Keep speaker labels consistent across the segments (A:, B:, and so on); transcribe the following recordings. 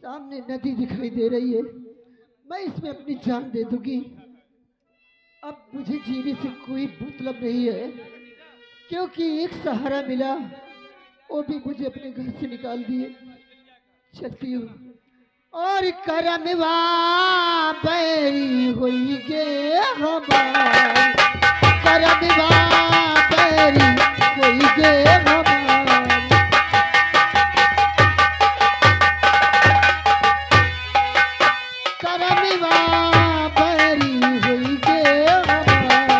A: सामने नदी दिखाई दे रही है, मैं इसमें अपनी जान दे दूंगी। अब मुझे जीने से कोई मतलब नहीं है, क्योंकि एक सहारा मिला, वो भी मुझे अपने घर से निकाल दिए। चलती हूँ। और करमवा बैरी हुई गे हमारी, करमवा बैरी हुई गे हमारी। करमवा बैरी हुई गे हमारी,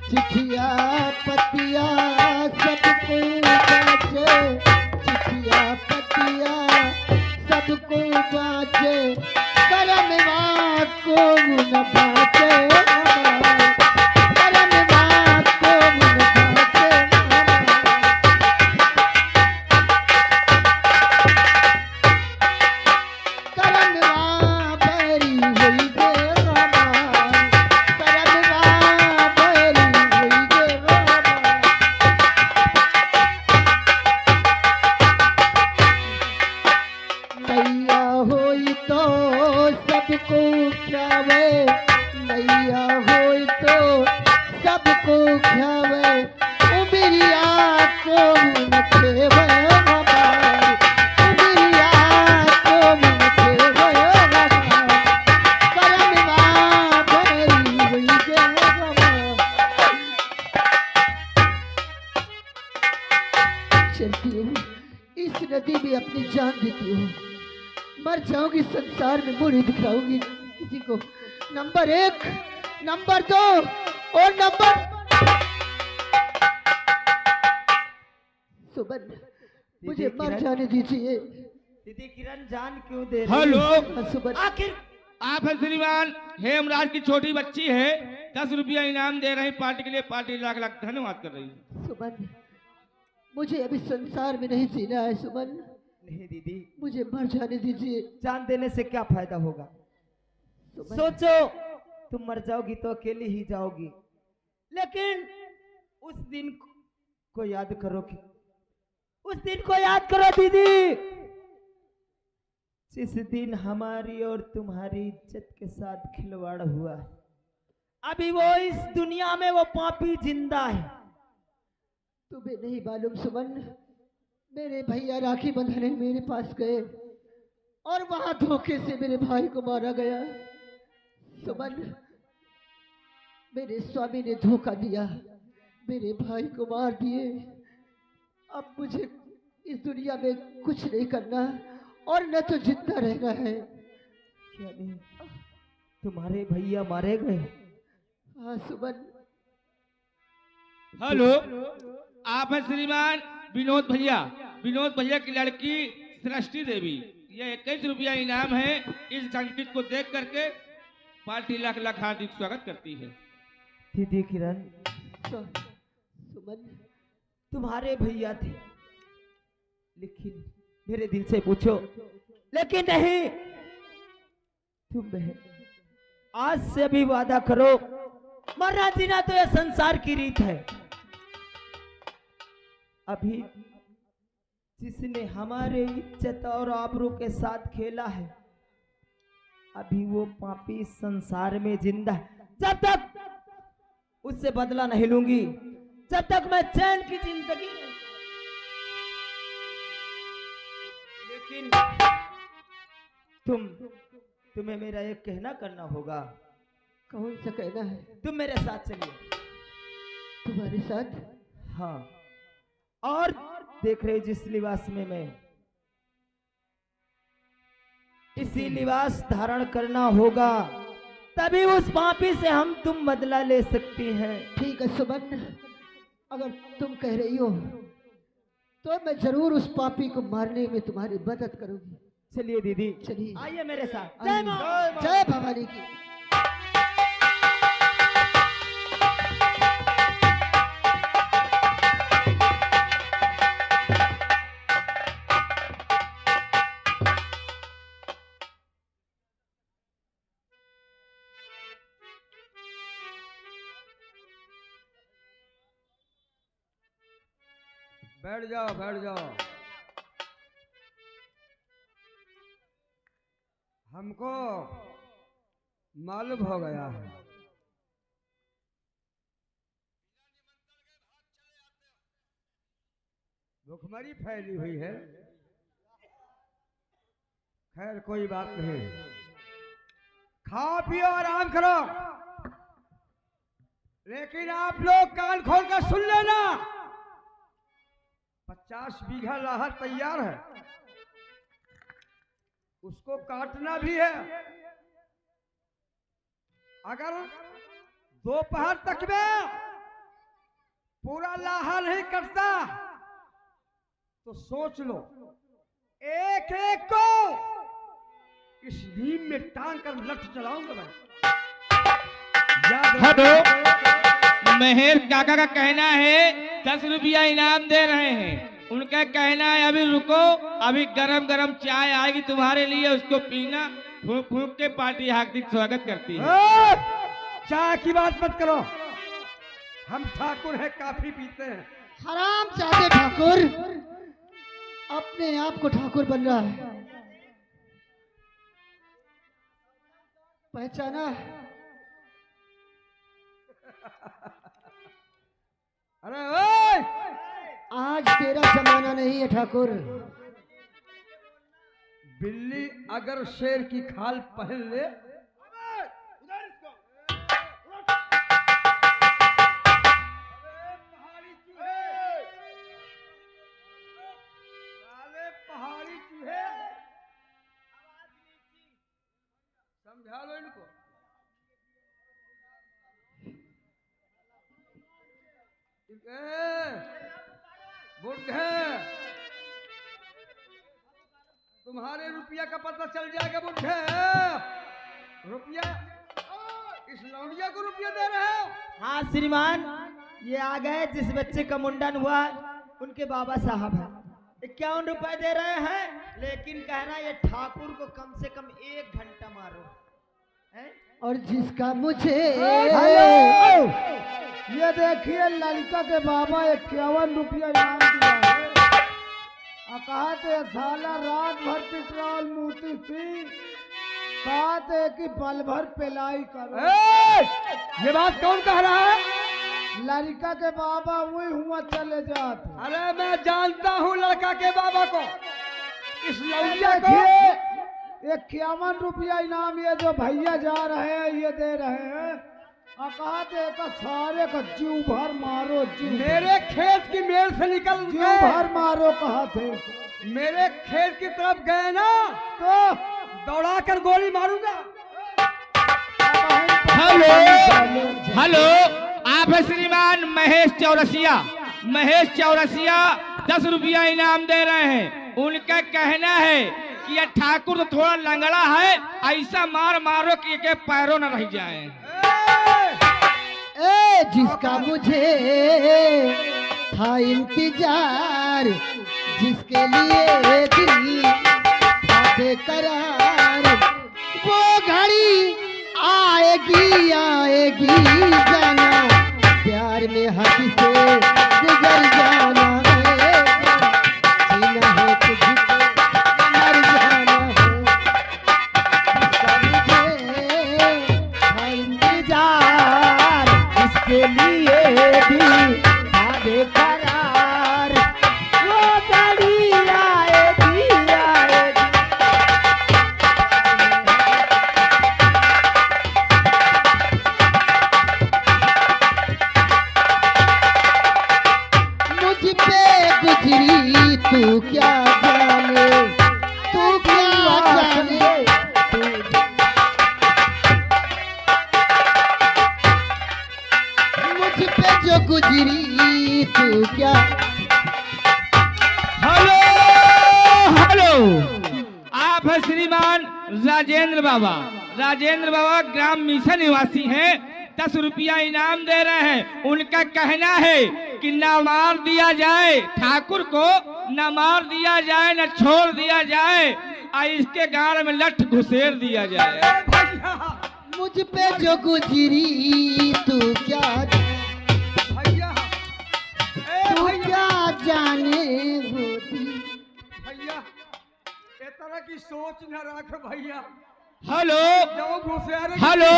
A: चिट्ठिया पतिया सबको बाँचे, चिट्ठिया पतिया सबको बाँचे, करमवा को न बाँचे हमारी, करमवा को न बाँचे हमारी। करमवा बैरी हुई गे हमारी, करमवा बैरी हुई गे हमारी। नैया होई तो सबको ख्यावे, नैया होई तो सबको ख्यावे, उमरिया को न खेवे हमारी, उमरिया को न खेवे हमारी। करमवा बैरी हुई गे हमारी। चलती हूँ, इस नदी में अपनी जान देती हूँ, मर जाऊंगी संसार में, मुड़ी दिखाऊंगी किसी को। नंबर 1, नंबर 2 और नंबर सुमन, मुझे मर
B: किरण।
A: जाने दीजिए।
B: दीदी किरण जान क्यों दे रही
C: हेलो,
A: हाँ, सुमन।
B: आखिर
C: आप है श्रीमान हेमराज की छोटी बच्ची है, 10 रुपया इनाम दे रहे हैं पार्टी के लिए। पार्टी लाख लाख धन्यवाद कर रही है।
A: सुमन, मुझे अभी संसार में नहीं जीना है सुमन,
B: नहीं दीदी,
A: मुझे मर जाने दीजिए।
B: जान देने से क्या फायदा होगा?
A: सुमन,
B: सोचो, तुम मर जाओगी तो अकेली ही जाओगी, लेकिन उस दिन को याद करो कि उस दिन को याद करो दीदी, जिस दिन हमारी और तुम्हारी इज्जत के साथ खिलवाड़ हुआ है। अभी वो इस दुनिया में वो पापी जिंदा है।
A: तुम्हें नहीं मालूम सुमन, मेरे भैया राखी बंधने मेरे पास गए और वहां धोखे से मेरे भाई को मारा गया। सुमन, मेरे स्वामी ने धोखा दिया, मेरे भाई को मार दिए। अब मुझे इस दुनिया में कुछ नहीं करना और न तो जिंदा रहना है।
B: यानी तुम्हारे भैया मारे गए?
A: हाँ सुमन।
C: हेलो, आप है श्रीमान विनोद भैया, विनोद भैया की लड़की सृष्टि देवी। ये 21 रुपया इनाम है। इस संगीत को देख करके पार्टी लाख लाख हार्दिक स्वागत करती है।
B: दीदी किरण,
A: सुमन,
B: तुम्हारे भैया थे, लेकिन मेरे दिल से पूछो, लेकिन नहीं। तुम बहन, आज से भी वादा करो, मरना जीना तो यह संसार की रीत है। अभी जिसने हमारे इज्जत और आबरू के साथ खेला है, अभी वो पापी संसार में जिंदा है। जब तक उससे बदला नहीं लूंगी, जब तक मैं चैन की जिंदगी नहीं। लेकिन तुम्हें मेरा एक कहना करना होगा।
A: कौन सा कहना है?
B: तुम मेरे साथ चलिए।
A: तुम्हारे साथ?
B: हाँ, और देख रहे जिस लिबास में मैं, इसी लिबास धारण करना होगा, तभी उस पापी से तुम बदला ले सकती हैं।
A: ठीक है सुमन, अगर तुम कह रही हो तो मैं जरूर उस पापी को मारने में तुम्हारी मदद करूंगी।
B: चलिए दीदी,
A: चलिए,
B: आइए मेरे साथ।
A: आइए। जय भवानी की।
D: बैठ जाओ बैठ जाओ। हमको मालूम हो गया है भुखमरी फैली हुई है। खैर कोई बात नहीं, खाओ पियो आराम करो, लेकिन आप लोग कान खोल कर सुन लेना, 50 बीघा लाहर तैयार है, उसको काटना भी है। अगर दोपहर तक में पूरा लाहा नहीं कटता तो सोच लो, एक एक को इस नीम में टांग कर लठ चलाऊंगा मैं।
C: हेलो, महेश काका का कहना है 10 रुपया इनाम दे रहे हैं। उनका कहना है अभी रुको, अभी गरम गरम चाय आएगी तुम्हारे लिए, उसको पीना। फूंक फूंक के पार्टी हार्दिक स्वागत करती है।
D: चाय की बात मत करो, हम ठाकुर हैं, काफी पीते हैं।
A: हराम चाहते ठाकुर, अपने आप को ठाकुर बन रहा है। पहचाना?
D: अरे ओए!
A: आज तेरा जमाना नहीं है ठाकुर।
D: बिल्ली अगर शेर की खाल पहन ले, पहाड़ी चूहे, समझा लो इनको। बुढ़े, तुम्हारे रुपया का पता चल जाएगा बुढ़े। रुपया, इस लौंडिया को रुपया दे रहे हो?
B: हाँ श्रीमान, ये आ गए, जिस बच्चे का मुंडन हुआ उनके बाबा साहब हैं। 51 रुपए दे रहे हैं, लेकिन कह रहा है ये ठाकुर को कम से कम 1 घंटा मारो है?
A: और जिसका मुझे
D: हेलो, ये देखिए लड़का के बाबा 51 रुपया इनाम दिया है। कहा थे साला रात भर पेट्रोल मूती थी, कहा थे कि पल भर पिलाई करो। ये बात कौन कह रहा है? लड़का के बाबा वही हुआ चले जाते। अरे मैं जानता हूँ लड़का के बाबा को, इस लड़का को 51 रुपया इनाम ये जो भैया जा रहे हैं ये दे रहे हैं। कहा थे सारे का जीव भर मारो, जीव मेरे खेत की मेल से निकल जीव भर मारो। कहा थे मेरे खेत की तरफ गए ना तो दौड़ा कर गोली मारूंगा।
C: हेलो हेलो, आप है श्रीमान महेश चौरसिया। महेश चौरसिया 10 रुपया इनाम दे रहे हैं। उनका कहना है कि यह ठाकुर तो थोड़ा लंगड़ा है, ऐसा मार मारो कि के पैरों न रह जाए।
A: ए जिसका मुझे था इंतजार, जिसके लिए दिल था बेकरार, वो घड़ी आएगी आएगी जाना, प्यार में हद से गुजर जाना है, जीना है तुझको मर जाना है। जिसका मुझे था इंतजार, जिसके लिए दिल था बेकरार, वो घड़ी आएगी आएगी। मुझ पे गुजरी तू क्या जाने, तू क्या जाने, मुझ पे जो गुजरी तू क्या।
C: हेलो हेलो, आप है श्रीमान राजेंद्र बाबा। राजेंद्र बाबा ग्राम मिशन निवासी हैं, 10 रुपया इनाम दे रहे हैं। उनका कहना है कि न मार दिया जाए ठाकुर को, न मार दिया जाए, न छोड़ दिया जाए, और इसके गाड़ में लठ घुसेर दिया जाए।
A: मुझ पे जो गुजरी तू क्या,
D: भैया,
A: तू क्या जाने,
D: एकरा की सोच न रख भैया।
C: हेलो
D: जब घुसियारे
C: हेलो,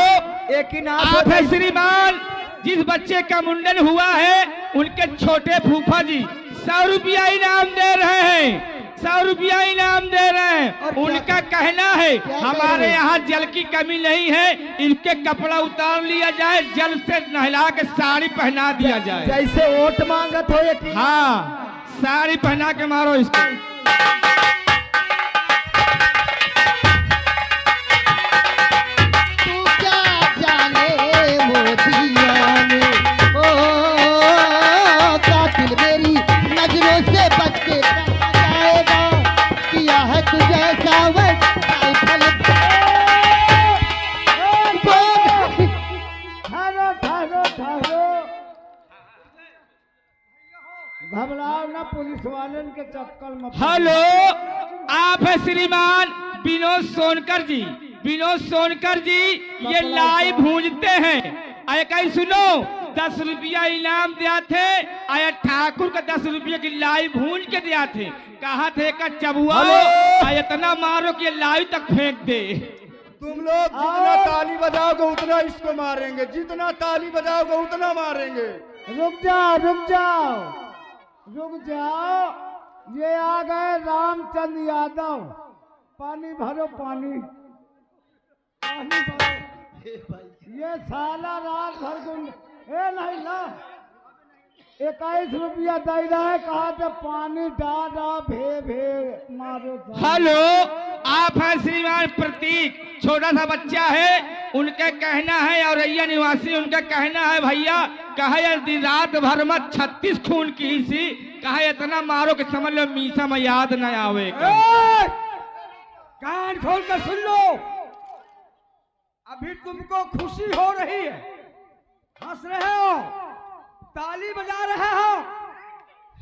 B: एक ही नाम
C: आप है श्रीमान, जिस बच्चे का मुंडन हुआ है उनके छोटे फूफा जी 100 रुपया इनाम दे रहे हैं, 100 रुपया इनाम दे रहे हैं।
A: और क्या
C: उनका कहना है
A: क्या
C: हमारे
A: कह रहे?
C: यहाँ जल की कमी नहीं है, इनके कपड़ा उतार लिया जाए, जल से नहला के साड़ी पहना दिया जाए।
B: जैसे वोट मांगत हो एक
C: हाँ, साड़ी पहना के मारो इसको।
A: तू क्या जाने वो दीवाने, ओ कातिल मेरी नजरों से बच के कहाँ जाएगा, किया है तुझे सावन राइफल।
D: ठहरो ठहरो ठहरो, घबराओ ना, पुलिस वाले के चक्कर में।
C: हेलो, आप है श्रीमान विनोद सोनकर जी, विनोद सोनकर जी, ये लाई भूंजते हैं। आए कहीं सुनो, 10 रुपया इनाम दिया थे, आया ठाकुर का 10 रुपया की लाई भूंज के दिया थे। कहा थे का चबुआ इतना मारो कि ये लाई तक फेंक दे।
D: तुम लोग जितना ताली बजाओगे उतना इसको मारेंगे, जितना ताली बजाओगे उतना मारेंगे। रुक जाओ रुक जाओ रुक जाओ, ये आ गए रामचंद्र यादव। पानी भरो पानी, पानी भरो। ये साला रात भर गुंड ए नहीं ला 21 रुपया दे रहा है, कहा था पानी डाला भे भे मारो।
C: हेलो, आप हैं श्रीमान प्रतीक, छोटा सा बच्चा है, उनका कहना है, औरैया निवासी, उनका कहना है भैया, कहा यदि रात भर में 36 खून की सी, कहा इतना मारो कि समझ लो मीसा में याद न आवे।
D: कान खोल कर सुन लो, अभी तुमको खुशी हो रही है, हंस रहे हो, ताली बजा रहे हो,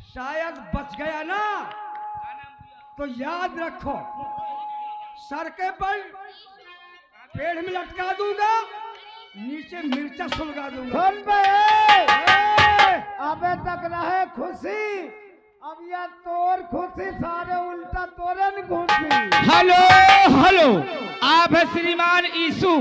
D: शायद बच गया ना, तो याद रखो सर के पर पेड़ में लटका दूंगा, नीचे मिर्चा सुलगा दूंगा। सुन बे, अबे तक रहे खुशी, अब यह तोर खुशी सारे उल्टा तोरन खुशी।
C: हेलो हेलो, आप है श्रीमान ईसु,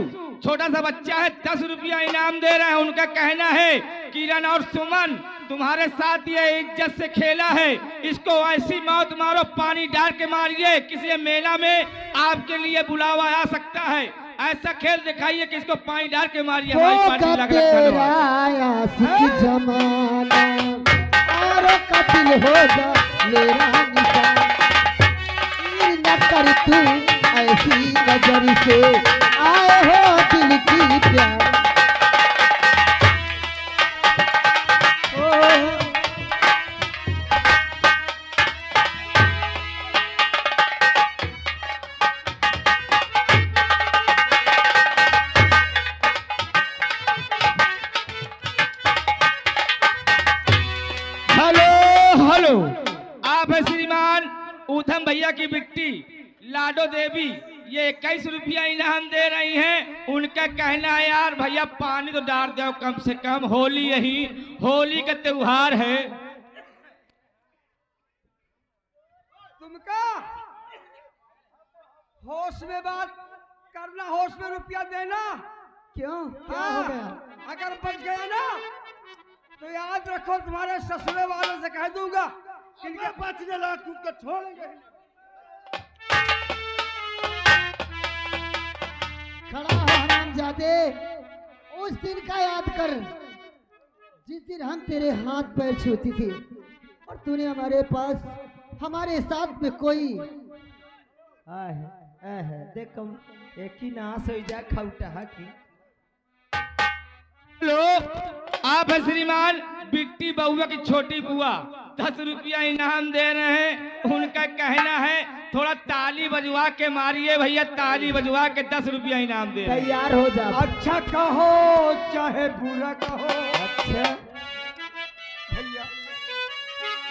C: छोटा सा बच्चा है, 10 रुपया इनाम दे रहे हैं। उनका कहना है किरण और सुमन तुम्हारे साथ ये इज्जत से खेला है, इसको ऐसी मौत मारो, पानी डाल के मारिए, किसी मेला में आपके लिए बुलावा आ सकता है, ऐसा खेल दिखाइए कि इसको पानी डाल के मारिए। हमारी पार्टी लग
A: जमाना और कतिल होगा मेरा निशान, न कर तू ऐसी नजर से आए हो दिल की प्यार।
C: हेलो, आप है श्रीमान ऊधम भैया की बेटी लाडो देवी, ये 21 रुपया इनाम दे रही हैं। उनका कहना है यार भैया पानी तो डाल दो कम से कम, होली यही होली का त्योहार है।
D: तुमका होश में बात करना, होश में रुपया देना।
A: क्यों, क्या हो गया?
D: अगर बच गया ना तो याद रखो तुम्हारे ससुरे वालों से कह दूंगा कि इनके बचने लगा खुद को छोड़ेंगे।
A: खड़ा हो हरामजादे, उस दिन का याद कर जिस दिन हम तेरे हाथ पैर छूती थी और तूने हमारे पास हमारे साथ में कोई
B: देखो एक ही ना सोई जा खौटा की।
C: हेलो, आप है श्रीमान बिट्टी बउआ की छोटी बुआ, 10 रुपया इनाम दे रहे हैं। उनका कहना है थोड़ा ताली बजवा के मारिए भैया, ताली बजवा के 10 रुपया इनाम दे रहे हैं।
B: तैयार हो जा।
D: अच्छा कहो चाहे बुरा कहो।
B: अच्छा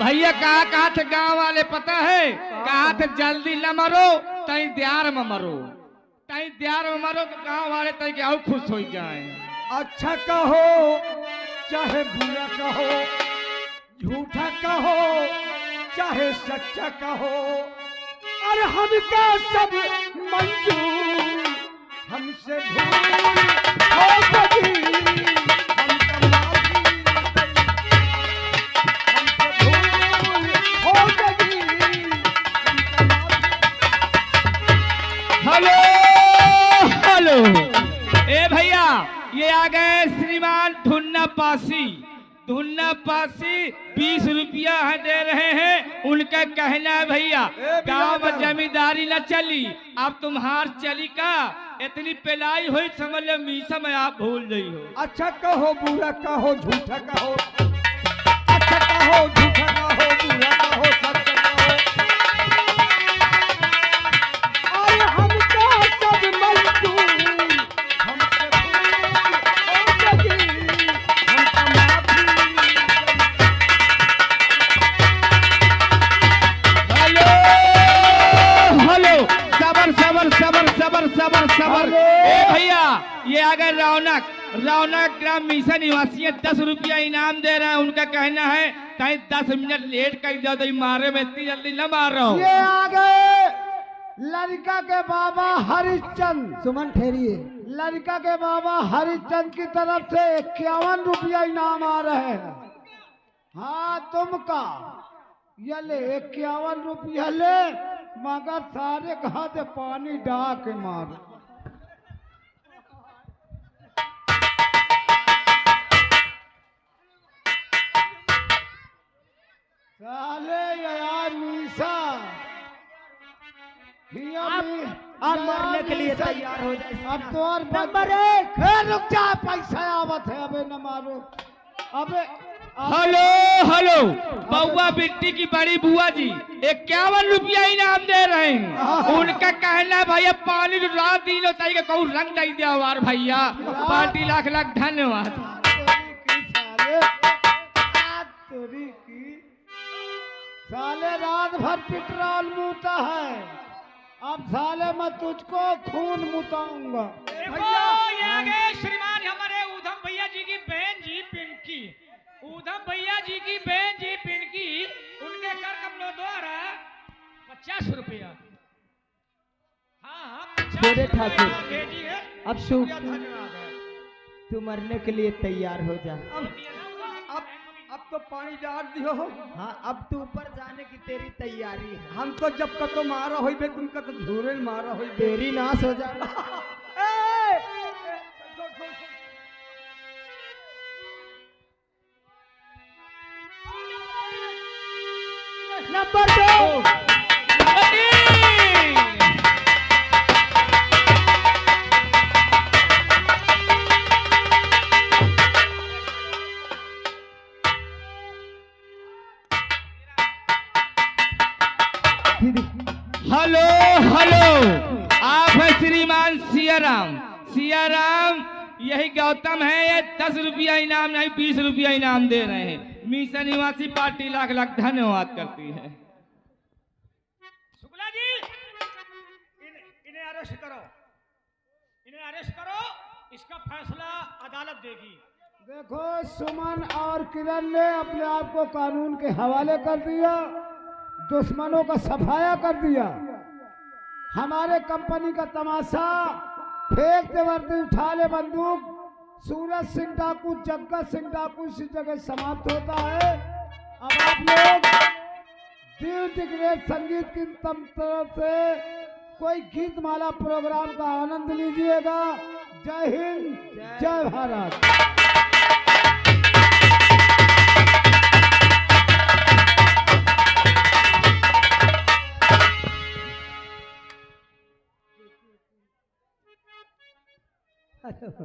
C: भैया कहा थे गांव वाले पता है, कहा थे जल्दी न मरो तई द्यार में मरो, तई द्यार में मरो तो गांव वाले तई के और खुश हो जाए।
D: अच्छा कहो चाहे बुरा कहो, झूठा कहो चाहे सच्चा कहो, और हमका सब मंजूर हमसे भूल हो गई हमका माफी हमसे भूल हो गई हमका माफी।
C: हेलो हेलो, ए भैया ये आ गए श्रीमान धुन्ना पासी 20 रुपया दे रहे हैं। उनका कहना है भैया गाँव में जमींदारी न चली, अब तुम्हार चली का इतनी पेलाई हुई समझ लो मीसा में आप भूल गई हो।
D: अच्छा कहो बुरा कहो झूठा कहो, अच्छा कहो झूठा कहो बुरा कहो सच कहो, और हमका सब मंजूर हमसे भूल हो गई हमका माफी।
C: हेलो हेलो, सबर ए भैया ये आ गए रौनक ग्राम मीसा निवासी है, 10 रुपया इनाम दे रहे हैं। उनका कहना है कहीं 10 मिनट लेट कर जाओ तो मारे में इतनी जल्दी न मार रहा हूँ।
D: ये आ गए लड़का के बाबा हरिश्चंद,
A: सुमन ठहरिए।
D: लड़का के बाबा हरिश्चंद की तरफ से 51 रुपया इनाम आ रहे हैं। हाँ तुमका ये ले 51 रुपया ले, मगर सारे कहा से पानी डाल के मार। साले यार मीसा
B: अब मरने के लिए तैयार हो जाए।
D: अब तो और
B: नंबर 1
D: रुक जा, पैसा आवत है, अबे न मारो अबे।
C: हेलो बउआ बिट्टी की बड़ी बुआ जी 51 रुपया इनाम दे रहे हैं। उनका कहना है भैया पानी तो रात दिन होता है कहूँ रंग नहीं दिया वार भैया, पार्टी लाख धन्यवाद।
D: साले रात भर पेट्रोल मुता है, अब साले मैं तुझको खून मुताऊंगा।
E: ये आ गए श्रीमान हमारे ऊधम भैया जी की बहन जी पिंकी, ऊधम भैया जी की बहन जी पिंकी, उनके कर कमलों द्वारा 50 रुपया। हाँ
B: छोटे ठाकुर,
E: भेजी है।
B: अब शुभ
E: धन्यवाद है।
B: तू मरने के लिए तैयार हो जा।
D: अब तो पानी डाल दियो।
B: हाँ अब तू ऊपर जाने की तेरी तैयारी है।
D: हम तो जब तक तो मारा हो तुमका तो झूरे मारा हो
B: तेरी नाश हो जा। नंबर 2
C: हेलो आप है श्रीमान सियाराम यही गौतम है। ये 10 रुपया इनाम नहीं 20 रुपया इनाम दे रहे हैं। मीसा निवासी पार्टी लाख धन्यवाद करती है।
E: शुक्ला जी इन्हें अरेस्ट करो, इसका फैसला अदालत देगी।
D: देखो सुमन और किरण ने अपने आप को कानून के हवाले कर दिया, दुश्मनों का सफाया कर दिया। हमारे कंपनी का तमाशा फेंकते वर्दी उठा ले बंदूक, सूरज सिंह डाकू जगत सिंह डाकू इसी जगह समाप्त होता है। अब आप लोग दिल दिग्गज संगीत की तरफ से कोई गीत माला प्रोग्राम का आनंद लीजिएगा। जय हिंद, जय भारत।
B: हेलो